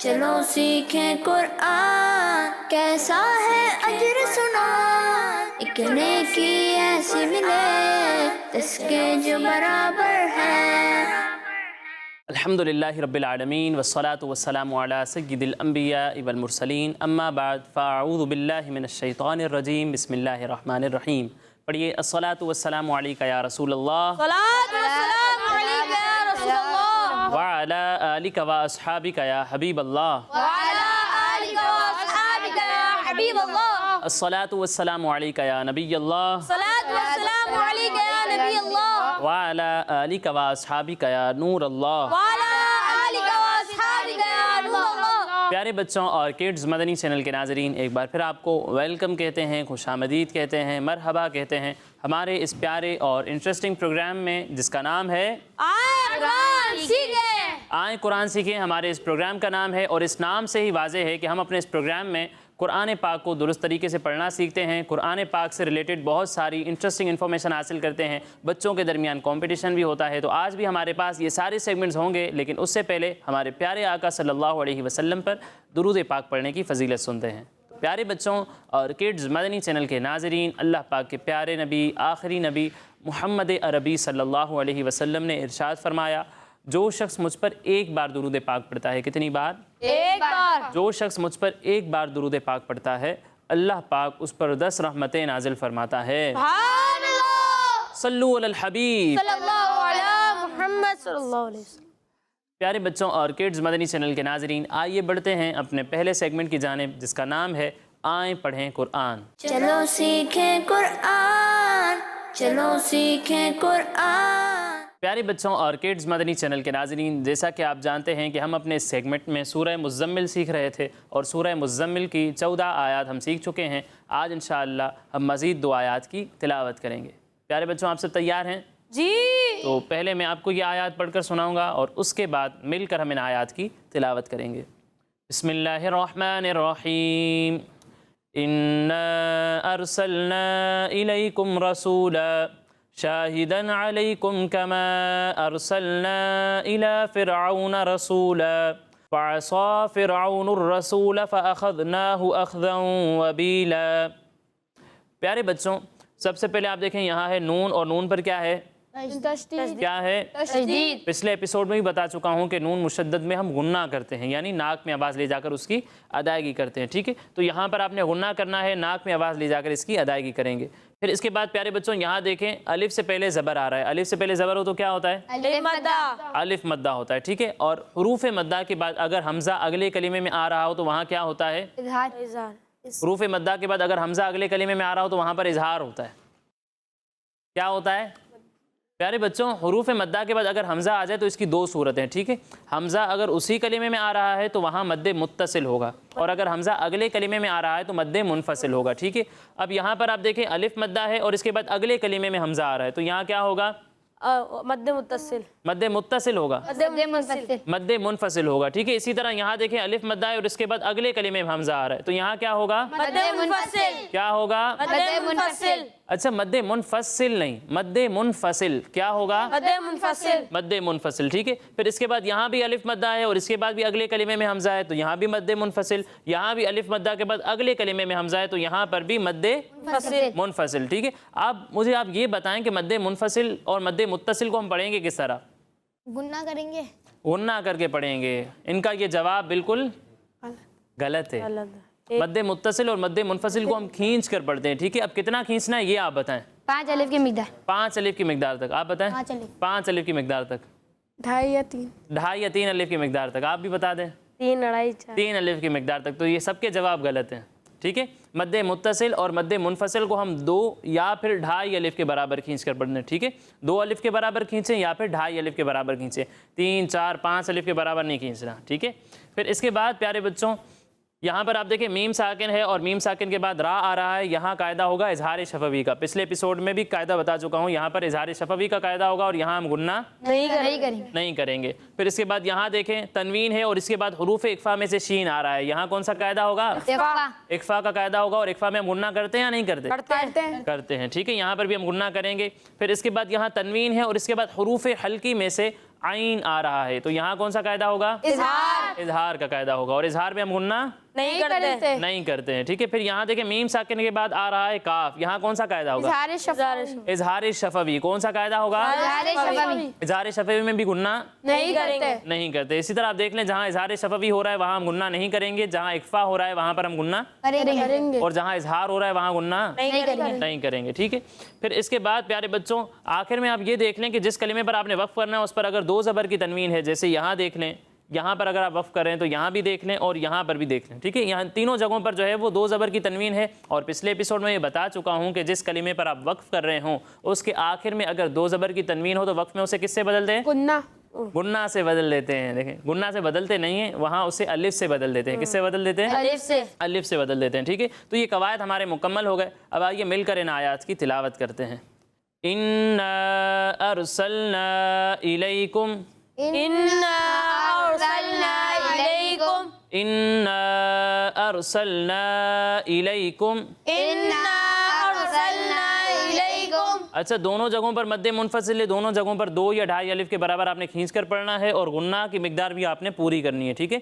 چلو سیکھیں قرآن، کیسا ہے اجر سنا، ایک نیکی ایسی ملے جس کے جو برابر ہے۔ الحمدللہ رب العالمین والصلاة والسلام علی سید الانبیاء والمرسلین، اما بعد فاعوذ باللہ من الشیطان الرجیم، بسم اللہ الرحمن الرحیم۔ پڑھیے الصلاة والسلام علیکہ یا رسول اللہ، صلاۃ والسلام علیکہ یا رسول اللہ، وعلی آلکہ واصحابکہ یا حبیب اللہ، وعلی آلکہ واصحابکہ یا حبیب اللہ، الصلاة والسلام علیکہ یا نبی اللہ، صلاۃ والسلام علیکہ یا نبی اللہ، وعلی آلکہ واصحابکہ یا نور اللہ۔ وعلی آلکہ واصحابکہ یا نور اللہ۔ پیارے بچوں اور کڈز مدنی چینل کے ناظرین، ایک بار پھر آپ کو ویلکم کہتے ہیں، خوش آمدید کہتے ہیں، مرحبا کہتے ہیں ہمارے اس پیارے اور انٹرسٹنگ پروگرام میں جس کا نام ہے آئیں قرآن سیکھیں۔ آئیں قرآن سیکھیں۔ ہمارے اس پروگرام کا نام ہے اور اس نام سے ہی واضح ہے کہ ہم اپنے اس پروگرام میں قرآن پاک کو درست طریقے سے پڑھنا سیکھتے ہیں، قرآن پاک سے ریلیٹڈ بہت ساری انٹرسٹنگ انفارمیشن حاصل کرتے ہیں، بچوں کے درمیان کمپٹیشن بھی ہوتا ہے۔ تو آج بھی ہمارے پاس یہ سارے سیگمنٹس ہوں گے، لیکن اس سے پہلے ہمارے پیارے آقا صلی اللہ علیہ وسلم پر درود پاک پڑھنے کی فضیلت سنتے ہیں۔ تو پیارے بچوں اور کڈز مدنی چینل کے ناظرین، اللہ پاک کے پیارے نبی، آخری نبی محمد عربی صلی اللہ علیہ وسلم نے ارشاد فرمایا، جو شخص مجھ پر ایک بار درود پاک پڑھتا ہے، کتنی بار؟ ایک بار۔ جو شخص مجھ پر ایک بار درود پاک پڑھتا ہے، اللہ پاک اس پر 10 رحمتیں نازل فرماتا ہے۔ سبحان اللہ، صلو علی الحبیب۔ صلی اللہ علی محمد صلی اللہ علیہ وسلم۔ پیارے بچوں اور کڈز مدنی چینل کے ناظرین، آئیے بڑھتے ہیں اپنے پہلے سیگمنٹ کی جانب جس کا نام ہے آئیں پڑھیں قرآن۔ چلو سیکھیں قرآن، چلو سیکھیں قرآن۔ پیارے بچوں اور کڈز مدنی چینل کے ناظرین، جیسا کہ آپ جانتے ہیں کہ ہم اپنے اس سیگمنٹ میں سورہ مزمل سیکھ رہے تھے اور سورہ مزمل کی 14 آیات ہم سیکھ چکے ہیں۔ آج انشاءاللہ ہم مزید 2 آیات کی تلاوت کریں گے۔ پیارے بچوں، آپ سب تیار ہیں؟ جی۔ تو پہلے میں آپ کو یہ آیات پڑھ کر سناؤں گا اور اس کے بعد مل کر ہم ان آیات کی تلاوت کریں گے۔ بسم اللہ الرحمن الرحیم۔ اِنَّا أَرْسَلْنَا إِلَيْكُمْ رَسُولًا شاہداً علیکم کما ارسلنا إلی فرعون رسولا فعصى فرعون الرسول فأخذناہ اخذا وبیلا۔ پیارے بچوں، سب سے پہلے آپ دیکھیں یہاں ہے نون، اور نون پر کیا ہے؟ کیا ہے؟ تشدید۔ پچھلے ایپیسوڈ میں بھی بتا چکا ہوں کہ نون مشدد میں ہم غنہ کرتے ہیں، یعنی ناک میں آواز لے جا کر اس کی ادائیگی کرتے ہیں، ٹھیک ہے؟ تو یہاں پر آپ نے غنہ کرنا ہے، ناک میں آواز لے جا کر اس کی ادائیگی کریں گے۔ پھر اس کے بعد پیارے بچوں یہاں دیکھیں الف سے پہلے زبر آ رہا ہے، الف سے پہلے زبر ہو تو کیا ہوتا ہے؟ الف مدہ۔ الف مدہ ہوتا ہے، ٹھیک ہے؟ اور حروف مدہ کے بعد اگر حمزہ اگلے کلمے میں آ رہا ہو تو وہاں کیا ہوتا ہے؟ اظہار۔ حروف مدہ کے بعد اگر حمزہ اگلے کلمے میں آ رہا ہو تو وہاں پر اظہار ہوتا ہے۔ کیا ہوتا ہے پیارے بچوں؟ حروف مدہ کے بعد اگر حمزہ آ جائے تو اس کی 2 صورتیں، ٹھیک ہے؟ حمزہ اگر اسی کلمے میں آ رہا ہے تو وہاں مد متصل ہوگا، اور اگر حمزہ اگلے کلمے میں آ رہا ہے تو مد منفصل ہوگا، ٹھیک ہے؟ اب یہاں پر آپ دیکھیں الف مدہ ہے اور اس کے بعد اگلے کلمے میں حمزہ آ رہا ہے تو یہاں کیا ہوگا؟ مد متصل۔ مد متصل ہوگا، مد منفصل۔ مد منفصل ہوگا، ٹھیک ہے؟ اسی طرح یہاں دیکھیں الف مدہ ہے اور اس کے بعد اگلے کلمے میں حمزہ آ رہا ہے تو یہاں کیا ہوگا؟ مد منفصل۔ کیا ہوگا؟ مد منفصل۔ اچھا، مد منفصل نہیں، مد منفصل۔ کیا ہوگا؟ مد منفصل۔ مد منفصل، ٹھیک ہے؟ پھر اس کے بعد یہاں بھی الف مدہ ہے اور اس کے بعد بھی اگلے کلمے میں حمزہ ہے تو یہاں بھی مد منفصل، یہاں بھی الف مدہ کے بعد اگلے کلمے میں حمزہ ہے تو یہاں پر بھی مد منفصل، ٹھیک ہے؟ مجھے آپ یہ بتائیں کہ مد منفصل اور مد متصل کو ہم پڑھیں گے کس طرح؟ گنہ کریں گے، غنہ کر کے پڑھیں گے۔ ان کا یہ جواب بالکل غلط ہے۔ مد متصل اور مد منفصل کو ہم کھینچ کر پڑھتے ہیں، ٹھیک ہے؟ اب کتنا کھینچنا ہے یہ آپ بتائیں۔ 5 الف کی مقدار۔ 5 الف کی مقدار تک آپ بتائیں۔ 5 الف کی مقدار تک، 2.5 یا 3۔ 2.5 یا 3 الف کی مقدار تک آپ بھی بتا دیں۔ 3 2.5 4۔ 3 الف کی مقدار تک، تو یہ سب کے جواب غلط ہیں، ٹھیک ہے؟ مد متصل اور مد منفصل کو ہم 2 یا پھر 2.5 الف کے برابر کھینچ کر پڑھتے ہیں، ٹھیک ہے؟ 2 الف کے برابر کھینچیں یا پھر 2.5 الف کے برابر کھینچیں، 3 4 5 الف کے برابر نہیں کھینچنا، ٹھیک ہے؟ پھر اس کے بعد پیارے بچوں یہاں پر آپ دیکھیں میم ساکن ہے اور میم ساکن کے بعد را آ رہا ہے، یہاں قاعدہ ہوگا اظہار شفوی کا۔ پچھلے ایپیسوڈ میں بھی قاعدہ بتا چکا ہوں، یہاں پر اظہار شفوی کا قاعدہ ہوگا اور یہاں ہم غنہ نہیں کریں گے۔ پھر اس کے بعد یہاں دیکھیں تنوین ہے اور اس کے بعد حروف اقفا میں سے شین آ رہا ہے، یہاں کون سا قاعدہ ہوگا؟ اقفا کا قاعدہ ہوگا، اور اقفا میں ہم غنہ کرتے ہیں یا نہیں کرتے؟ کرتے ہیں، ٹھیک ہے؟ یہاں پر بھی ہم غنہ کریں گے۔ پھر اس کے بعد یہاں تنوین ہے اور اس کے بعد حروف حلقی میں سے عین آ رہا ہے تو یہاں کون سا قاعدہ ہوگا؟ اظہار اظہار کا قاعدہ ہوگا، اور اظہار میں ہم غنہ نہیں کرتے، نہیں کرتے ہیں، ٹھیک ہے۔ پھر یہاں دیکھیں میم ساکن کے بعد آ رہا ہے کاف، یہاں کون سا قاعدہ ہوگا؟ اظہار شفوی اظہار شفوی، کون سا قاعدہ ہوگا؟ اظہار شفوی میں بھی غنہ نہیں کرتے، نہیں کرتے۔ اسی طرح آپ دیکھ لیں جہاں اظہار شفوی ہو رہا ہے وہاں ہم غنہ نہیں کریں گے، جہاں اکفا ہو رہا ہے وہاں پر ہم غنہ کریں گے اور جہاں اظہار ہو رہا ہے وہاں غنہ نہیں کریں گے، ٹھیک ہے۔ پھر اس کے بعد پیارے بچوں آخر میں آپ یہ دیکھ لیں کہ جس کلمے پر آپ نے وقف کرنا ہے اس پر اگر دو زبر کی تنوین ہے، جیسے یہاں دیکھ لیں، یہاں پر اگر آپ وقف کریں تو یہاں بھی دیکھ لیں اور یہاں پر بھی دیکھ لیں، ٹھیک ہے۔ یہاں تینوں جگہوں پر جو ہے وہ دو زبر کی تنوین ہے، اور پچھلے ایپیسوڈ میں یہ بتا چکا ہوں کہ جس کلمے پر آپ وقف کر رہے ہوں اس کے آخر میں اگر دو زبر کی تنوین ہو تو وقف میں اسے کس سے بدل دیں؟ غنہ سے بدل دیتے ہیں۔ دیکھیں غنہ سے بدلتے نہیں ہیں، وہاں اسے الف سے بدل دیتے ہیں۔ کس سے بدل دیتے ہیں؟ الف سے بدل دیتے ہیں، ٹھیک ہے۔ تو یہ قواعد ہمارے مکمل ہو گئے۔ اب آئیے مل کر ان آیات کی تلاوت کرتے ہیں۔ اِنَّا أَرْسَلْنَا إِلَيْكُمْ إِنَّا أَرْسَلْنَا إِلَيْكُمْ إِنَّا أَرْسَلْنَا إِلَيْكُمْ إِنَّا أَرْسَلْنَا إِلَيْكُمْ اچھا دونوں جگہوں پر مد منفصل ہے، دونوں جگہوں پر 2 یا 2.5 الف کے برابر آپ نے کھینچ کر پڑھنا ہے، اور غنہ کی مقدار بھی آپ نے پوری کرنی ہے، ٹھیک ہے۔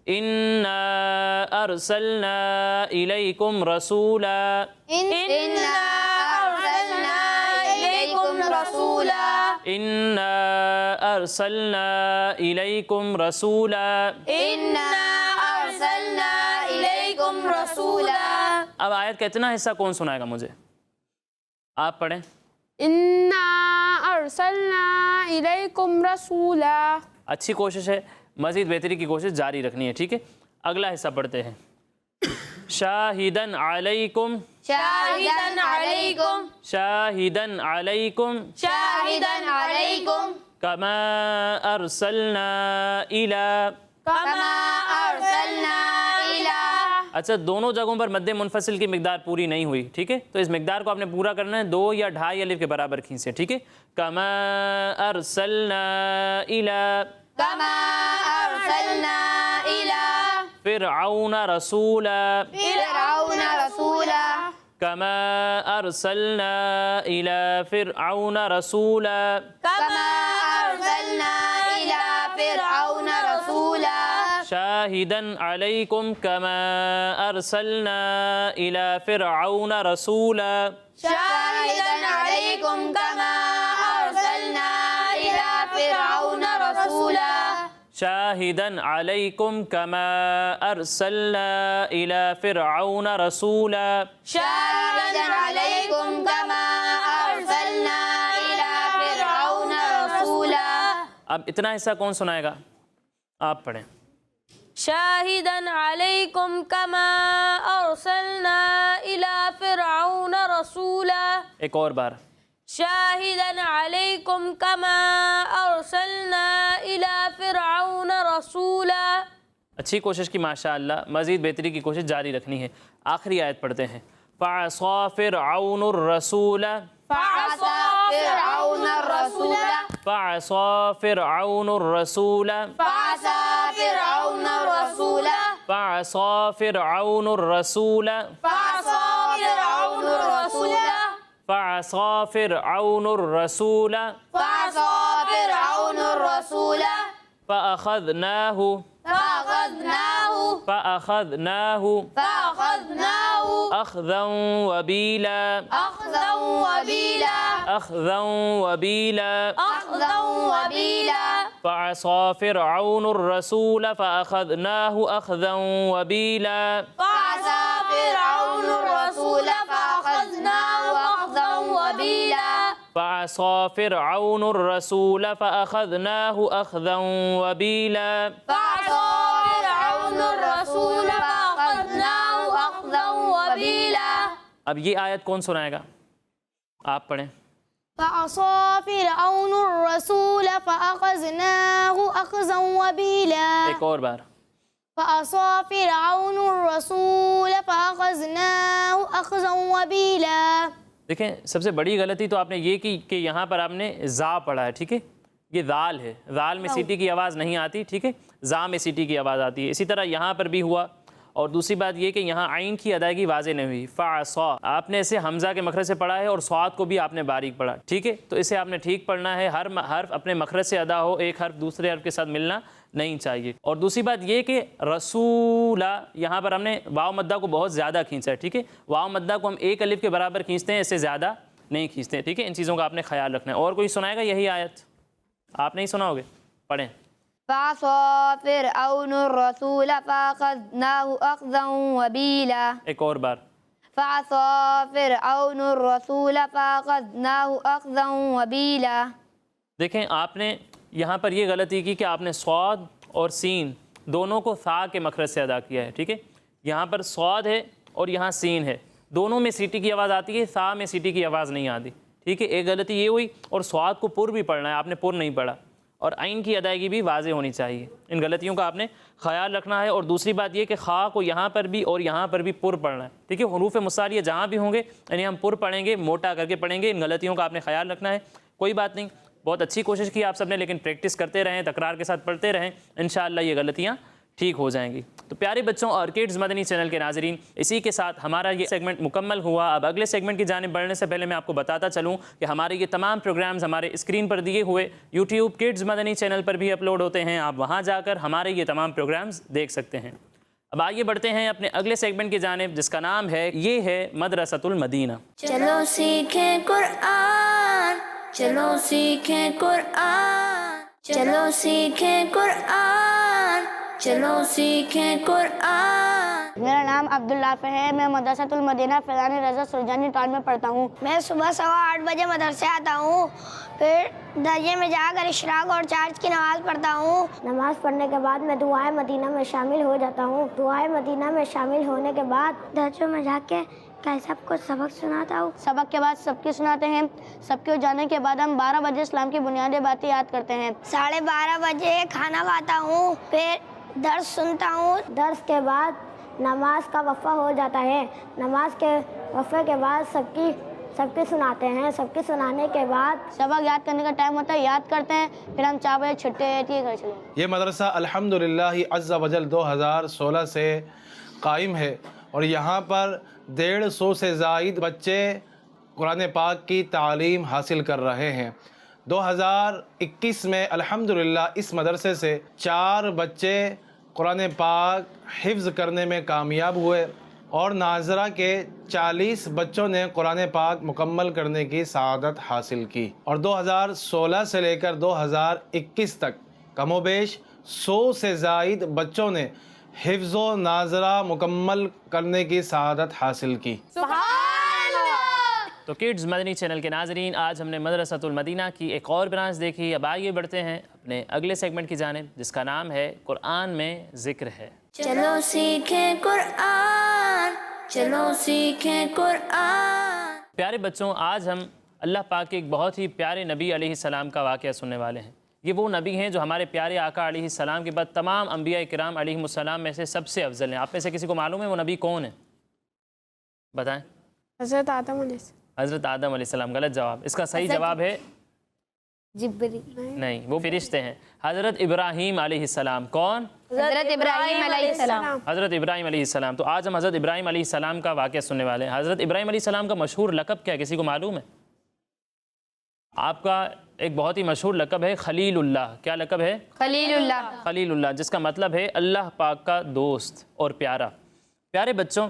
إِنَّا أَرْسَلْنَا إِلَيْكُمْ رَسُولًا إِنَّا أَرْسَلْنَا إِلَيْكُمْ رَسُولًا إِنَّا أَرْسَلْنَا إِلَيْكُمْ رَسُولًا إِنَّا أَرْسَلْنَا إِلَيْكُمْ رَسُولًا اب آیت کا اتنا حصہ کون سنائے گا مجھے؟ آپ پڑھیں۔ اِنَّا أَرْسَلْنَا إِلَيْكُمْ رَسُولًا اچھی کوشش ہے، مزید بہتری کی کوشش جاری رکھنی ہے، ٹھیک ہے۔ اگلا حصہ پڑھتے ہیں۔ شاہدن علیکم شاہداً علیکم شاہدن علیکم شاہداً علیکم کما ارسلنا الی کما ارسلنا الی اچھا دونوں جگہوں پر مد منفصل کی مقدار پوری نہیں ہوئی، ٹھیک ہے، تو اس مقدار کو آپ نے پورا کرنا ہے، 2 یا 2.5 الف کے برابر کھینچے، ٹھیک ہے۔ کما ارسلنا الی کما ارسلنا الی فرعون رسولا فرعون رسولا کما ارسلنا الی فرعون رسولا کما ارسلنا الی فرعون رسولا شاہدن علیکم کما ارسلنا الی فرعون رسولا شاہداً علیکم کما ارسلنا الی فرعون رسولا شاہدن علیکم کما ارسلنا الی فرعون رسولا شاہداً علیکم کما ارسلنا الی فرعون رسولا اب اتنا حصہ کون سنائے گا؟ آپ پڑھیں۔ شاہداً علیکم کما ارسلنا الی فرعون رسولا ایک اور بار۔ شاہداً علیکم کما ارسلنا الی فرعون رسولا اچھی کوشش کی ماشاءاللہ، مزید بہتری کی کوشش جاری رکھنی ہے۔ آخری آیت پڑھتے ہیں۔ فَعَصَىٰ فِرْعَوْنُ الرَّسُولَ فعصى فرعون الرسول فَعَصَىٰ فِرْعَوْنُ الرَّسُولَ فعصى فرعون الرسول فَعَصَىٰ فِرْعَوْنُ الرَّسُولَ فعصى فرعون الرسول فَعَصَىٰ فِرْعَوْنُ الرَّسُولَ فعصى فرعون الرسول فَأَخَذْنَاهُ فأخذناه فَأَخَذْنَاهُ فأخذناه أَخْذًا وَبِيلًا أخذا وبيلا أَخْذًا وَبِيلًا أخذا وبيلا فَعَصَىٰ فِرْعَوْنُ الرَّسُولَ فَأَخَذْنَاهُ أَخْذًا وَبِيلًا فعصى فرعون الرسول فأخذناه أخذا وبيلا فَعَصَىٰ فِرْعَوْنُ الرَّسُولَ فَأَخَذْنَاهُ أَخْذًا وَبِيلًا فعصى فرعون الرسول فأخذناه أخذا وبيلا اب یہ آیت کون سنائے گا؟ آپ پڑھیں۔ فعصى فرعون الرسول فأخذناه أخذا وبيلا ایک اور بار۔ فعصى فرعون الرسول فأخذناه أخذا وبيلا دیکھیں سب سے بڑی غلطی تو آپ نے یہ کی کہ یہاں پر آپ نے زا پڑھا ہے، ٹھیک ہے، یہ ذال ہے، ذال میں سیٹی کی آواز نہیں آتی، ٹھیک ہے، زا میں سیٹی کی آواز آتی ہے، اسی طرح یہاں پر بھی ہوا اور دوسری بات یہ کہ یہاں عین کی ادائیگی واضح نہیں ہوئی، فعصا آپ نے اسے حمزہ کے مخرج سے پڑھا ہے اور صاد کو بھی آپ نے باریک پڑھا، ٹھیک ہے؟ تو اسے آپ نے ٹھیک پڑھنا ہے، ہر حرف اپنے مخرج سے ادا ہو، ایک حرف دوسرے حرف کے ساتھ ملنا نہیں چاہیے۔ اور دوسری بات یہ کہ رسولہ یہاں پر ہم نے واو مدہ کو بہت زیادہ کھینچا ہے، ٹھیک ہے؟ واو مدہ کو ہم ایک الف کے برابر کھینچتے ہیں، اس سے زیادہ نہیں کھینچتے ہیں، ٹھیک ہے؟ ان چیزوں کا آپ نے خیال رکھنا ہے۔ اور کوئی سنائے گا یہی آیت؟ آپ نہیں سنا ہوگے، پڑھیں۔ فعصى فرعون الرسول فأخذناه أخذا وبيلا ایک اور بار۔ فعصى فرعون الرسول فأخذناه أخذا وبيلا۔ دیکھیں آپ نے یہاں پر یہ غلطی کی کہ آپ نے صاد اور سین دونوں کو ثا کے مخرج سے ادا کیا ہے، ٹھیک ہے؟ یہاں پر صاد ہے اور یہاں سین ہے، دونوں میں سیٹی کی آواز آتی ہے، ثا میں سیٹی کی آواز نہیں آتی، ٹھیک ہے؟ ایک غلطی یہ ہوئی، اور صاد کو پر بھی پڑھنا ہے، آپ نے پر نہیں پڑھا، اور عین کی ادائیگی بھی واضح ہونی چاہیے۔ ان غلطیوں کا آپ نے خیال رکھنا ہے۔ اور دوسری بات یہ کہ خا کو یہاں پر بھی اور یہاں پر بھی پر پڑھنا ہے، ٹھیک ہے؟ حروف مصاریہ جہاں بھی ہوں گے یعنی ہم پر پڑھیں گے، موٹا کر کے پڑھیں گے۔ ان غلطیوں کا آپ نے خیال رکھنا ہے۔ کوئی بات نہیں، بہت اچھی کوشش کی آپ سب نے، لیکن پریکٹس کرتے رہیں، تکرار کے ساتھ پڑھتے رہیں، انشاءاللہ یہ غلطیاں ٹھیک ہو جائیں گی۔ تو پیارے بچوں اور کڈز مدنی چینل کے ناظرین، اسی کے ساتھ ہمارا یہ سیگمنٹ مکمل ہوا۔ اب اگلے سیگمنٹ کی جانب بڑھنے سے پہلے میں آپ کو بتاتا چلوں کہ ہمارے یہ تمام پروگرامز ہمارے اسکرین پر دیے ہوئے یوٹیوب کڈز مدنی چینل پر بھی اپلوڈ ہوتے ہیں، آپ وہاں جا کر ہمارے یہ تمام پروگرامز دیکھ سکتے ہیں۔ اب آئیے بڑھتے ہیں اپنے اگلے سیگمنٹ کی جانب، جس کا نام ہے، یہ ہے مدرسۃ المدینہ۔ چلو سیکھیں قرآن، چلو سیکھیں قرآن، چلو سیکھیں قرآن، چلو سیکھیں قرآن۔ میرا نام عبداللہ ہے، میں مدرسۃ المدینہ فیضان رضا سرجانی ٹال میں پڑھتا ہوں۔ میں صبح 8:15 بجے مدرسے آتا ہوں، پھر درجے میں جا کر اشراق اور چارج کی نماز پڑھتا ہوں۔ نماز پڑھنے کے بعد میں دعائے مدینہ میں شامل ہو جاتا ہوں۔ دعائے مدینہ میں شامل ہونے کے بعد درجوں میں جا کے سب کو سبق سناتا ہوں۔ سبق کے بعد سب کی سناتے ہیں۔ سب کے جانے کے بعد ہم 12 بجے اسلام کی بنیادی باتیں یاد کرتے ہیں۔ 12:30 بجے کھانا کھاتا ہوں، پھر درس سنتا ہوں۔ درس کے بعد نماز کا وقفہ ہو جاتا ہے۔ نماز کے وقفے کے بعد سب کی سناتے ہیں۔ سب کی سنانے کے بعد سبق یاد کرنے کا ٹائم ہوتا ہے، یاد کرتے ہیں، پھر ہم 4 بجے چھٹی رہتی ہے، گھر چلے جاتے ہیں۔ یہ مدرسہ الحمدللہ عز و جل 2016 سے قائم ہے، اور یہاں پر 150 سے زائد بچے قرآن پاک کی تعلیم حاصل کر رہے ہیں۔ 2021 میں الحمدللہ اس مدرسے سے 4 بچے قرآن پاک حفظ کرنے میں کامیاب ہوئے، اور ناظرہ کے 40 بچوں نے قرآن پاک مکمل کرنے کی سعادت حاصل کی، اور 2016 سے لے کر 2021 تک کم و بیش 100 سے زائد بچوں نے حفظ و ناظرہ مکمل کرنے کی سعادت حاصل کی۔ تو کڈز مدنی چینل کے ناظرین، آج ہم نے مدرسۃ المدینہ کی ایک اور برانچ دیکھی۔ اب آئیے بڑھتے ہیں اپنے اگلے سیگمنٹ کی جانب، جس کا نام ہے قرآن میں ذکر ہے۔ چلو سیکھیں قرآن، چلو سیکھیں قرآن۔ پیارے بچوں، آج ہم اللہ پاک کے ایک بہت ہی پیارے نبی علیہ السلام کا واقعہ سننے والے ہیں۔ یہ وہ نبی ہیں جو ہمارے پیارے آقا علیہ السلام کے بعد تمام انبیاء کرام علیہ السلام میں سے سب سے افضل ہیں۔ آپ میں سے کسی کو معلوم ہے وہ نبی کون ہے؟ بتائیں۔ حضرت آدم علیہ السلام۔ حضرت آدم علیہ السلام غلط جواب۔ اس کا صحیح جواب ہے نہیں، وہ فرشتے ہیں۔ حضرت ابراہیم علیہ السلام۔ کون؟ حضرت ابراہیم علیہ السلام۔ حضرت ابراہیم علیہ السلام۔ تو آج ہم حضرت ابراہیم علیہ السلام کا واقعہ سننے والے ہیں۔ حضرت ابراہیم علیہ السلام کا مشہور لقب کیا ہے؟ کسی کو معلوم ہے؟ آپ کا ایک بہت ہی مشہور لقب ہے خلیل اللہ۔ کیا لقب ہے؟ خلیل اللہ۔ خلیل اللہ، جس کا مطلب ہے اللہ پاک کا دوست اور پیارا۔ پیارے بچوں،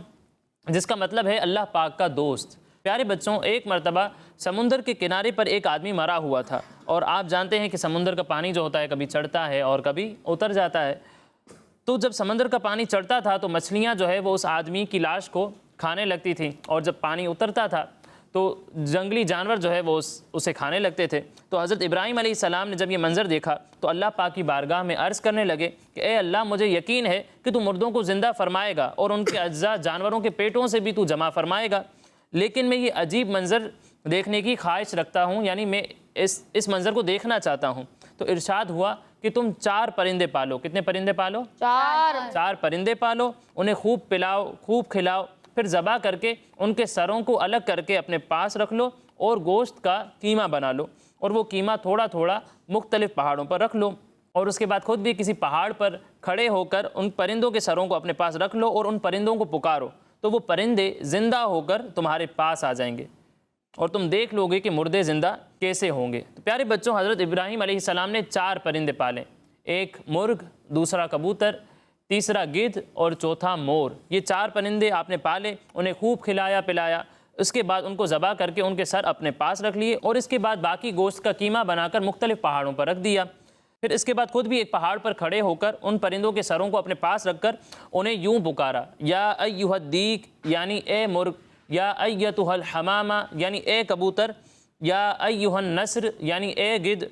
جس کا مطلب ہے اللہ پاک کا دوست۔ پیارے بچوں، ایک مرتبہ سمندر کے کنارے پر ایک آدمی مرا ہوا تھا، اور آپ جانتے ہیں کہ سمندر کا پانی جو ہوتا ہے کبھی چڑھتا ہے اور کبھی اتر جاتا ہے۔ تو جب سمندر کا پانی چڑھتا تھا تو مچھلیاں جو ہے وہ اس آدمی کی لاش کو کھانے لگتی تھیں، اور جب پانی اترتا تھا تو جنگلی جانور جو ہے وہ اسے کھانے لگتے تھے۔ تو حضرت ابراہیم علیہ السلام نے جب یہ منظر دیکھا تو اللہ پاک کی بارگاہ میں عرض کرنے لگے کہ اے اللہ، مجھے یقین ہے کہ تو مردوں کو زندہ فرمائے گا اور ان کے اجزاء جانوروں کے پیٹوں سے بھی تو جمع فرمائے گا، لیکن میں یہ عجیب منظر دیکھنے کی خواہش رکھتا ہوں، یعنی میں اس منظر کو دیکھنا چاہتا ہوں۔ تو ارشاد ہوا کہ تم 4 پرندے پالو۔ کتنے پرندے پالو؟ 4 پرندے پالو، انہیں خوب پلاؤ، خوب کھلاؤ، پھر ذبح کر کے ان کے سروں کو الگ کر کے اپنے پاس رکھ لو، اور گوشت کا قیمہ بنا لو، اور وہ قیمہ تھوڑا تھوڑا مختلف پہاڑوں پر رکھ لو، اور اس کے بعد خود بھی کسی پہاڑ پر کھڑے ہو کر ان پرندوں کے سروں کو اپنے پاس رکھ لو اور ان پرندوں کو پکارو، تو وہ پرندے زندہ ہو کر تمہارے پاس آ جائیں گے اور تم دیکھ لو گے کہ مردے زندہ کیسے ہوں گے۔ تو پیارے بچوں، حضرت ابراہیم علیہ السلام نے 4 پرندے پالے، ایک مرغ، دوسرا کبوتر، تیسرا گدھ اور چوتھا مور۔ یہ 4 پرندے آپ نے پالے، انہیں خوب کھلایا پلایا، اس کے بعد ان کو ذبح کر کے ان کے سر اپنے پاس رکھ لیے اور اس کے بعد باقی گوشت کا قیمہ بنا کر مختلف پہاڑوں پر رکھ دیا۔ پھر اس کے بعد خود بھی ایک پہاڑ پر کھڑے ہو کر ان پرندوں کے سروں کو اپنے پاس رکھ کر انہیں یوں پکارا، یا ایھا الدیک یعنی اے مرغ، یا ایتھا الحمامہ یعنی اے کبوتر، یا ایھا النسر یعنی اے گدھ،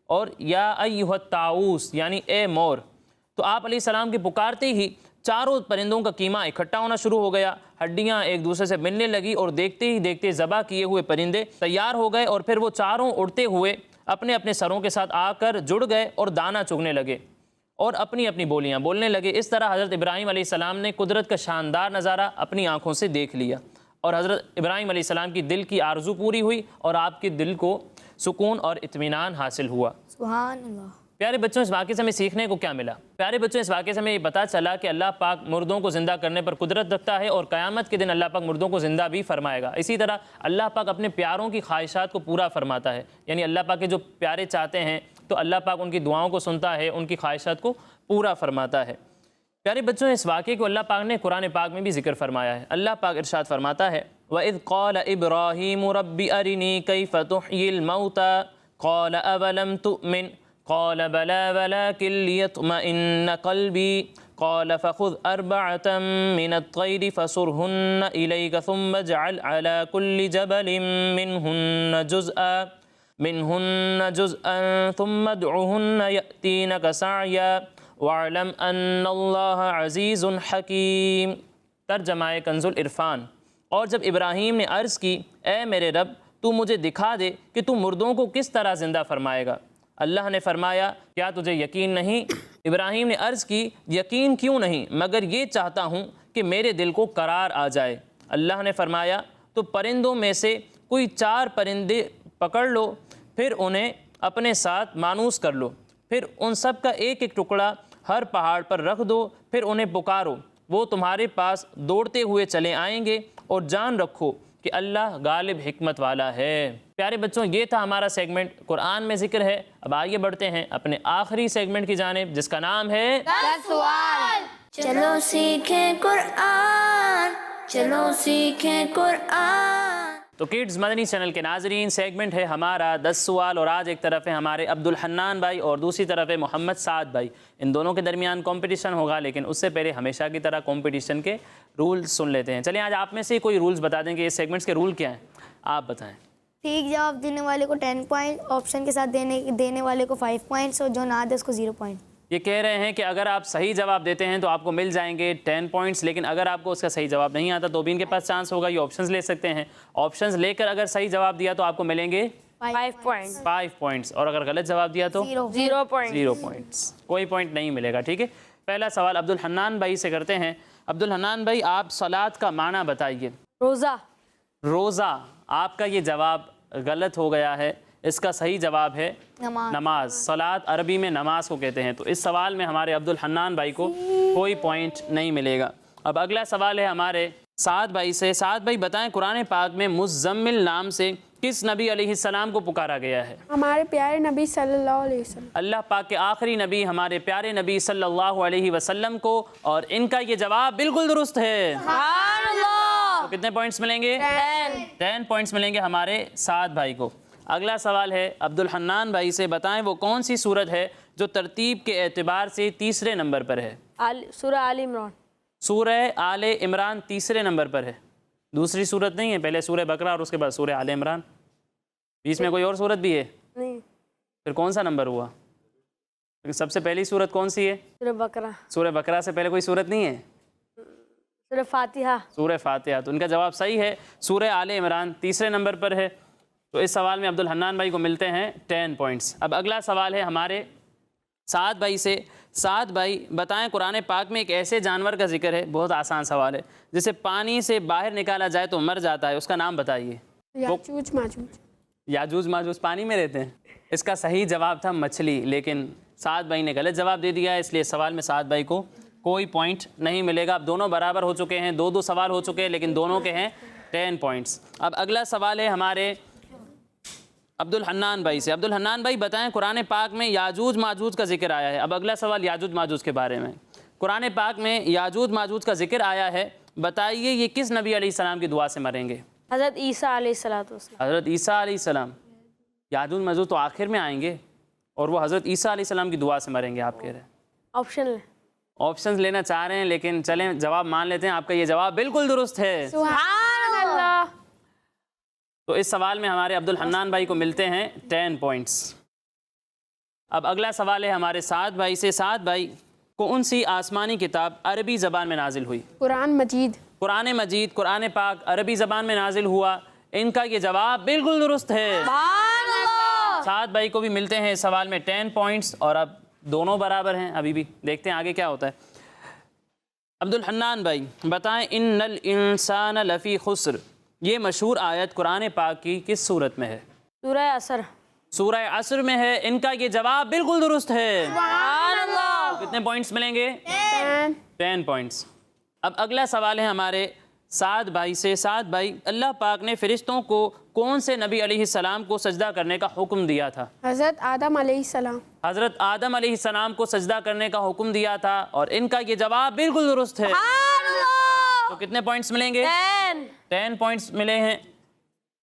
اور یا ایھا الطاؤس یعنی اے مور۔ تو آپ علیہ السلام کے پکارتے ہی چاروں پرندوں کا قیمہ اکٹھا ہونا شروع ہو گیا، ہڈیاں ایک دوسرے سے ملنے لگی اور دیکھتے ہی دیکھتے ذبح کیے ہوئے پرندے تیار ہو گئے، اور پھر وہ چاروں اڑتے ہوئے اپنے اپنے سروں کے ساتھ آ کر جڑ گئے اور دانہ چگنے لگے اور اپنی اپنی بولیاں بولنے لگے۔ اس طرح حضرت ابراہیم علیہ السلام نے قدرت کا شاندار نظارہ اپنی آنکھوں سے دیکھ لیا، اور حضرت ابراہیم علیہ السلام کی دل کی آرزو پوری ہوئی اور آپ کے دل کو سکون اور اطمینان حاصل ہوا۔ سبحان اللہ۔ پیارے بچوں، اس واقعے سے ہمیں سیکھنے کو کیا ملا؟ پیارے بچوں، اس واقعے سے ہمیں یہ پتہ چلا کہ اللہ پاک مردوں کو زندہ کرنے پر قدرت رکھتا ہے اور قیامت کے دن اللہ پاک مردوں کو زندہ بھی فرمائے گا۔ اسی طرح اللہ پاک اپنے پیاروں کی خواہشات کو پورا فرماتا ہے، یعنی اللہ پاک کے جو پیارے چاہتے ہیں تو اللہ پاک ان کی دعاؤں کو سنتا ہے، ان کی خواہشات کو پورا فرماتا ہے۔ پیارے بچوں، اس واقعے کو اللہ پاک نے قرآن پاک میں بھی ذکر فرمایا ہے۔ اللہ پاک ارشاد فرماتا ہے، وَإِذْ قَالَ إِبْرَاهِيمُ رَبِّ أَرِنِي كَيْفَ تُحْيِي الْمَوْتَى قَالَ أَوَلَمْ تُؤْمِنْ قال بلى ولكن ليطمئن قلبي قال فخذ 4 من الطير فصرهن إليك ثم اجعل على كل جبل منهن جزءا ثم ادعهن يأتينك سعيا واعلم أن الله عزيز حكيم۔ ترجمہ کنز العرفان۔ اور جب ابراہیم نے عرض کی، اے میرے رب، تو مجھے دکھا دے کہ تو مردوں کو کس طرح زندہ فرمائے گا۔ اللہ نے فرمایا، کیا تجھے یقین نہیں؟ ابراہیم نے عرض کی، یقین کیوں نہیں، مگر یہ چاہتا ہوں کہ میرے دل کو قرار آ جائے۔ اللہ نے فرمایا، تو پرندوں میں سے کوئی 4 پرندے پکڑ لو، پھر انہیں اپنے ساتھ مانوس کر لو، پھر ان سب کا ایک ایک ٹکڑا ہر پہاڑ پر رکھ دو، پھر انہیں پکارو، وہ تمہارے پاس دوڑتے ہوئے چلے آئیں گے، اور جان رکھو کہ اللہ غالب حکمت والا ہے۔ پیارے بچوں، یہ تھا ہمارا سیگمنٹ قرآن میں ذکر ہے۔ اب آئیے بڑھتے ہیں اپنے آخری سیگمنٹ کی جانب، جس کا نام ہے 10 سوال۔ چلو سیکھیں قرآن، چلو سیکھیں قرآن۔ تو کڈز مدنی چینل کے ناظرین، سیگمنٹ ہے ہمارا 10 سوال، اور آج ایک طرف ہے ہمارے عبد الحنان بھائی اور دوسری طرف ہے محمد سعد بھائی۔ ان دونوں کے درمیان کمپٹیشن ہوگا، لیکن اس سے پہلے ہمیشہ کی طرح کمپٹیشن کے رولز سن لیتے ہیں۔ چلیں آج آپ میں سے کوئی رولز بتا دیں کہ یہ سیگمنٹس کے رول کیا ہیں، آپ بتائیں۔ ٹھیک جواب دینے والے کو 10 پوائنٹ، آپشن کے ساتھ دینے والے کو 5 پوائنٹس، اور جو نہ دے اس کو 0 پوائنٹ۔ یہ کہہ رہے ہیں کہ اگر آپ صحیح جواب دیتے ہیں تو آپ کو مل جائیں گے 10 پوائنٹس، لیکن اگر آپ کو اس کا صحیح جواب نہیں آتا تو بھی ان کے پاس چانس ہوگا، یہ آپشنز لے سکتے ہیں۔ آپشنز لے کر اگر صحیح جواب دیا تو آپ کو ملیں گے 5 پوائنٹ۔ 5 پوائنٹس، اور اگر غلط جواب دیا تو 0 پوائنٹ۔ 0 پوائنٹس، کوئی پوائنٹ نہیں ملے گا، ٹھیک ہے۔ پہلا سوال عبد الحنان بھائی سے کرتے ہیں۔ عبد الحنان بھائی، آپ صلاۃ کا معنی بتائیے۔ روزہ۔ روزہ، آپ کا یہ جواب غلط ہو گیا ہے، اس کا صحیح جواب ہے نماز۔ صلاۃ عربی میں نماز کو کہتے ہیں، تو اس سوال میں ہمارے عبد الحنان بھائی کو کوئی پوائنٹ نہیں ملے گا۔ اب اگلا سوال ہے ہمارے سعد بھائی سے۔ سعد بھائی بتائیں، قرآن پاک میں مزمل نام سے کس نبی علیہ السلام کو پکارا گیا ہے؟ ہمارے پیارے نبی صلی اللہ علیہ وسلم۔ اللہ پاک کے آخری نبی ہمارے پیارے نبی صلی اللہ علیہ وسلم کو، اور ان کا یہ جواب بالکل درست ہے۔ سبحان اللہ۔ تو کتنے پوائنٹس ملیں گے؟ 10 پوائنٹس ملیں گے ہمارے سعد بھائی کو۔ اگلا سوال ہے عبد الحنان بھائی سے، بتائیں وہ کون سی سورت ہے جو ترتیب کے اعتبار سے تیسرے نمبر پر ہے؟ سورہ آل عمران۔ سورہ آل عمران تیسرے نمبر پر ہے، دوسری سورت نہیں ہے، پہلے سورہ بقرہ اور اس کے بعد سورہ آل عمران، بیچ میں کوئی اور سورت بھی ہے؟ نہیں۔ پھر کون سا نمبر ہوا؟ سب سے پہلی سورت کون سی ہے؟ سورہ بقرہ۔ سورہ بقرہ سے پہلے کوئی سورت نہیں ہے؟ سورہ فاتحہ۔ سورہ فاتحہ، تو ان کا جواب صحیح ہے، سورہ آل عمران تیسرے نمبر پر ہے۔ تو اس سوال میں عبد الحنان بھائی کو ملتے ہیں 10 پوائنٹس۔ اب اگلا سوال ہے ہمارے سعد بھائی سے۔ سعد بھائی بتائیں، قرآن پاک میں ایک ایسے جانور کا ذکر ہے، بہت آسان سوال ہے، جسے پانی سے باہر نکالا جائے تو مر جاتا ہے، اس کا نام بتائیے۔ یاجوج ماجوج۔ یاجوج ماجوج پانی میں رہتے ہیں؟ اس کا صحیح جواب تھا مچھلی، لیکن سعد بھائی نے غلط جواب دے دیا ہے، اس لیے اس سوال میں سعد بھائی کو کوئی پوائنٹ نہیں ملے گا۔ اب دونوں برابر ہو چکے ہیں، 2 سوال ہو چکے ہیں، لیکن دونوں کے ہیں 10 پوائنٹس۔ اب اگلا سوال ہے ہمارے عبد الحنان بھائی سے۔ عبد الحنان بھائی بتائیں، قرآن پاک میں یاجوج ماجوج کا ذکر آیا ہے۔ اب اگلا سوال یاجوج ماجوج کے بارے میں۔ قرآن پاک میں یاجوج ماجوج کا ذکر آیا ہے، بتائیے یہ کس نبی علیہ السلام کی دعا سے مریں گے؟ حضرت عیسیٰ علیہ السلام۔ حضرت عیسیٰ علیہ السلام۔ یاجوج ماجوج تو آخر میں آئیں گے اور وہ حضرت عیسیٰ علیہ السلام کی دعا سے مریں گے، آپ کہہ رہے ہیں۔ آپشن لیں۔ آپشنز لینا چاہ رہے ہیں، لیکن چلیں جواب مان لیتے ہیں، آپ کا یہ جواب بالکل درست ہے۔ سبحان اللہ۔ تو اس سوال میں ہمارے عبد الحنان بھائی کو ملتے ہیں 10 پوائنٹس۔ اب اگلا سوال ہے ہمارے سعد بھائی سے۔ سعد بھائی، کون سی آسمانی کتاب عربی زبان میں نازل ہوئی؟ قرآن مجید۔ قرآن مجید، قرآن پاک عربی زبان میں نازل ہوا، ان کا یہ جواب بالکل درست ہے۔ سعد بھائی کو بھی ملتے ہیں اس سوال میں 10 پوائنٹس، اور اب دونوں برابر ہیں ابھی بھی۔ دیکھتے ہیں آگے کیا ہوتا ہے۔ عبد الحنان بھائی بتائیں، ان الانسان لفی خسر، یہ مشہور آیت قرآن پاک کی کس صورت میں ہے؟ سورہ عصر۔ سورہ عصر میں ہے، ان کا یہ جواب بالکل درست ہے۔ سبحان اللہ۔ کتنے پوائنٹس ملیں گے؟ 10 پوائنٹس۔ اب اگلا سوال ہے ہمارے سعد بھائی سے۔ سعد بھائی، اللہ پاک نے فرشتوں کو کون سے نبی علیہ السلام کو سجدہ کرنے کا حکم دیا تھا؟ حضرت آدم علیہ السلام۔ حضرت آدم علیہ السلام کو سجدہ کرنے کا حکم دیا تھا، اور ان کا یہ جواب بالکل درست ہے۔ تو کتنے پوائنٹس ملیں گے؟ 10 پوائنٹس ملے ہیں۔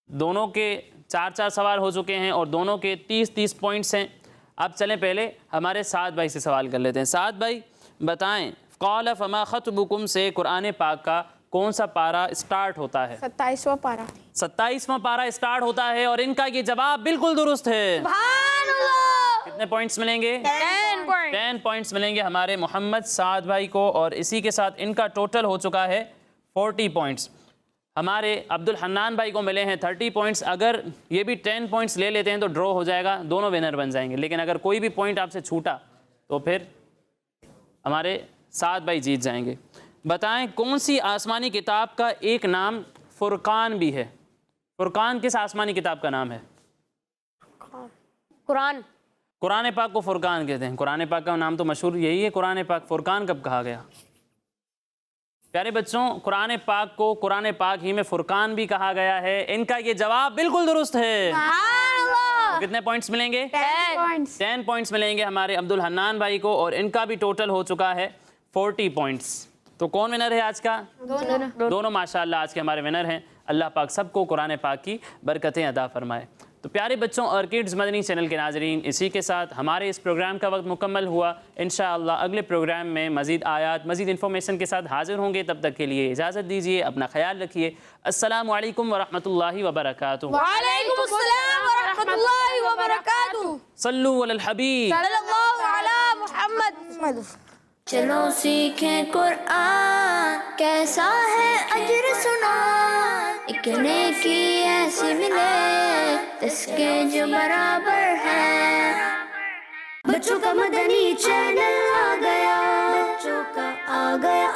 دونوں کے 4 سوال ہو چکے ہیں، اور دونوں کے 30 پوائنٹس ہیں۔ اب چلیں پہلے ہمارے سعد بھائی سے سوال کر لیتے ہیں۔ سعد بھائی بتائیں، قال فما خطبکم سے قرآن پاک کا کون سا پارہ اسٹارٹ ہوتا ہے؟ 27واں پارہ۔ 27واں پارہ اسٹارٹ ہوتا ہے، اور ان کا یہ جواب بالکل درست ہے۔ کتنے پوائنٹس ملیں گے؟ 10 پوائنٹس ملیں گے ہمارے محمد سعد بھائی کو، اور اسی کے ساتھ ان کا ٹوٹل ہو چکا ہے 40 پوائنٹس۔ ہمارے عبد الحنان بھائی کو ملے ہیں 30 پوائنٹس۔ اگر یہ بھی 10 پوائنٹس لے لیتے ہیں تو ڈرا ہو جائے گا، دونوں ونر بن جائیں گے، لیکن اگر کوئی بھی پوائنٹ آپ سے چھوٹا تو پھر ہمارے سعد بھائی جیت جائیں گے۔ بتائیں، کون سی آسمانی کتاب کا ایک نام فرقان بھی ہے؟ فرقان کس آسمانی کتاب کا نام ہے؟ قرآن۔ قرآن پاک کو فرقان کہتے ہیں۔ قرآن پاک کا نام تو مشہور یہی ہے قرآن پاک، فرقان کب کہا گیا؟ پیارے بچوں، قرآن پاک کو قرآن پاک ہی میں فرقان بھی کہا گیا ہے۔ ان کا یہ جواب بالکل درست ہے۔ کتنے پوائنٹس ملیں گے؟ 10 پوائنٹس ملیں گے ہمارے عبد الحنان بھائی کو، اور ان کا بھی ٹوٹل ہو چکا ہے 40 پوائنٹس۔ تو کون ونر ہے آج کا؟ دونوں ماشاءاللہ آج کے ہمارے ونر ہیں۔ اللہ پاک سب کو قرآن پاک کی برکتیں عطا فرمائے۔ تو پیارے بچوں، آرکڈز مدنی چینل کے ناظرین، اسی کے ساتھ ہمارے اس پروگرام کا وقت مکمل ہوا۔ انشاءاللہ اگلے پروگرام میں مزید آیات، مزید انفارمیشن کے ساتھ حاضر ہوں گے۔ تب تک کے لیے اجازت دیجیے، اپنا خیال رکھیے۔ السلام علیکم ورحمۃ اللہ وبرکاتہ۔ وعلیکم السلام ورحمۃ اللہ وبرکاتہ۔ صلو علی الحبیب۔ صلی اللہ علی محمد۔ چلو سیکھیں قرآن، کیسا ہے اجر سنا، ایک نیکی ایسی ملے اس کے جو برابر ہے۔ بچوں کا مدنی چینل آ گیا، بچوں کا آ گیا